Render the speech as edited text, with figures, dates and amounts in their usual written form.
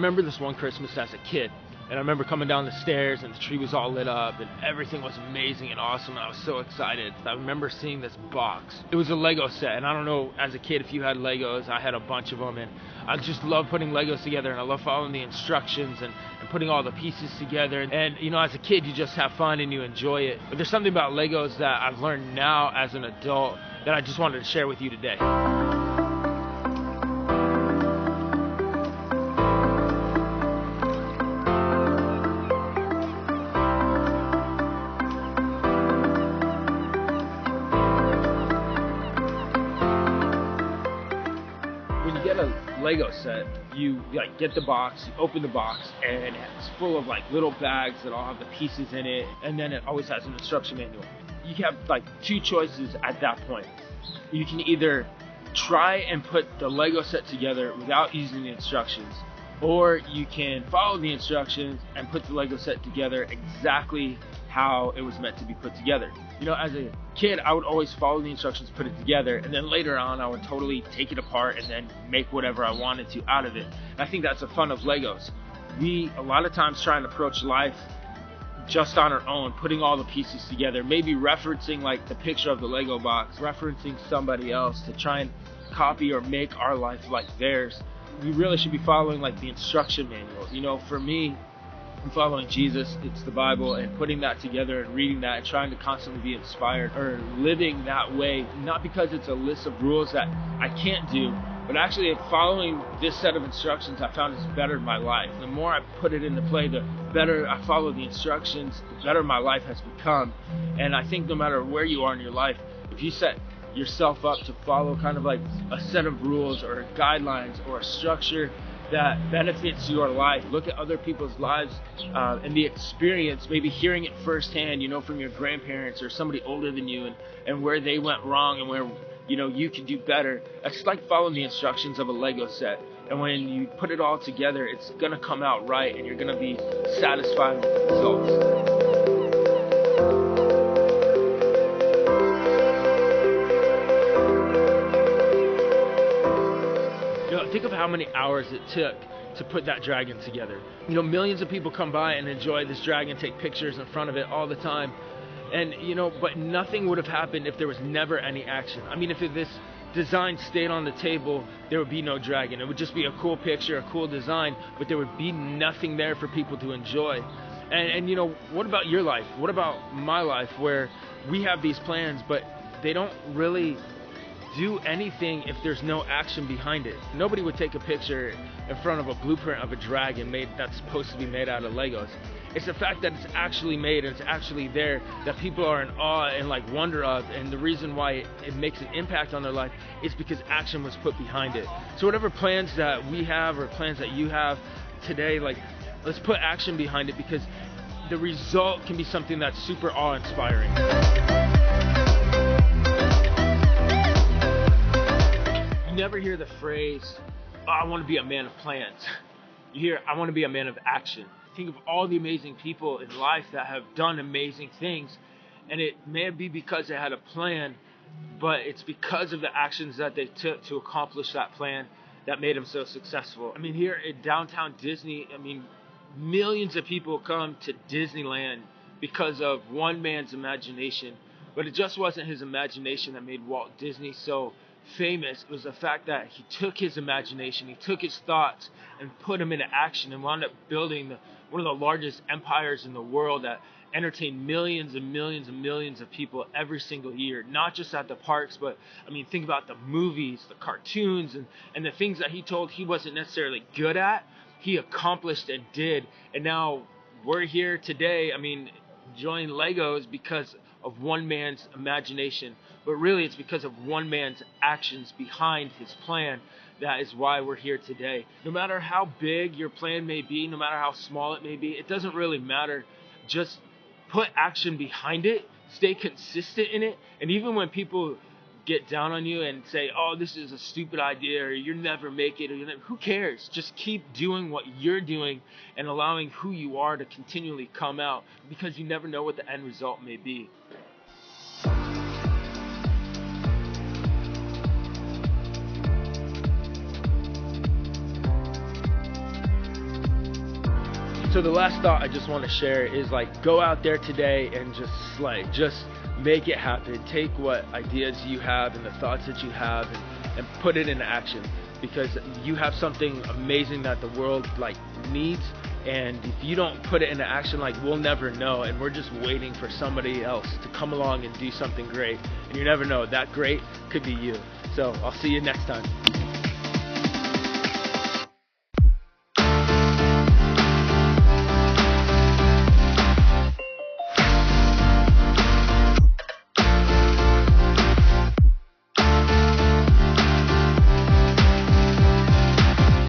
remember this one Christmas as a kid, and I remember coming down the stairs and the tree was all lit up and everything was amazing and awesome, and I was so excited. I remember seeing this box. It was a Lego set, and I don't know, as a kid, if you had Legos. I had a bunch of them, and I just love putting Legos together, and I love following the instructions and putting all the pieces together. And you know, as a kid, you just have fun and you enjoy it. But there's something about Legos that I've learned now as an adult that I just wanted to share with you today. When you get a Lego set, you like get the box, you open the box, and it's full of like little bags that all have the pieces in it, and then it always has an instruction manual. You have like two choices at that point. You can either try and put the Lego set together without using the instructions, or you can follow the instructions and put the Lego set together exactly how it was meant to be put together. You know, as a kid, I would always follow the instructions, put it together, and then later on I would totally take it apart and then make whatever I wanted to out of it. And I think that's the fun of Legos. We a lot of times try and approach life just on our own, putting all the pieces together, maybe referencing like the picture of the Lego box, referencing somebody else to try and copy or make our life like theirs. We really should be following like the instruction manual. You know, for me, I'm following Jesus, it's the Bible, and putting that together and reading that and trying to constantly be inspired or living that way, not because it's a list of rules that I can't do, but actually following this set of instructions I found has bettered my life. The more I put it into play, the better I follow the instructions, the better my life has become. And I think no matter where you are in your life, if you set yourself up to follow kind of like a set of rules or guidelines or a structure that benefits your life, look at other people's lives and the experience, maybe hearing it firsthand, you know, from your grandparents or somebody older than you, and where they went wrong and where, you know, you can do better. It's like following the instructions of a Lego set. And when you put it all together, it's gonna come out right and you're gonna be satisfied with the results. Think of how many hours it took to put that dragon together. You know, millions of people come by and enjoy this dragon, take pictures in front of it all the time. And, you know, but nothing would have happened if there was never any action. I mean, if this design stayed on the table, there would be no dragon. It would just be a cool picture, a cool design, but there would be nothing there for people to enjoy. And you know, what about your life? What about my life, where we have these plans, but they don't really do anything if there's no action behind it? Nobody would take a picture in front of a blueprint of a dragon that's supposed to be made out of Legos. It's the fact that it's actually made and it's actually there that people are in awe and like wonder of, and the reason why it makes an impact on their life is because action was put behind it. So whatever plans that we have or plans that you have today, like, let's put action behind it, because the result can be something that's super awe-inspiring. You never hear the phrase, oh, I want to be a man of plans. You hear, I want to be a man of action. Think of all the amazing people in life that have done amazing things, and it may be because they had a plan, but it's because of the actions that they took to accomplish that plan that made them so successful. I mean, here in downtown Disney, I mean, millions of people come to Disneyland because of one man's imagination, but it just wasn't his imagination that made Walt Disney so famous. It was the fact that he took his imagination, he took his thoughts and put them into action and wound up building one of the largest empires in the world that entertained millions and millions and millions of people every single year, not just at the parks, but I mean, think about the movies, the cartoons, and the things that he told he wasn't necessarily good at, he accomplished and did. And now we're here today, I mean, enjoying Legos because of one man's imagination, but really it's because of one man's actions behind his plan. That is why we're here today. No matter how big your plan may be, no matter how small it may be, it doesn't really matter. Just put action behind it, stay consistent in it, and even when people get down on you and say, oh, this is a stupid idea, or you'll never make it, or who cares? Just keep doing what you're doing and allowing who you are to continually come out, because you never know what the end result may be. So the last thought I just want to share is like, go out there today and just slay. Just make it happen. Take what ideas you have and the thoughts that you have and put it into action, because you have something amazing that the world like needs. And if you don't put it into action, like, we'll never know, and we're just waiting for somebody else to come along and do something great. And you never know, that great could be you. So I'll see you next time.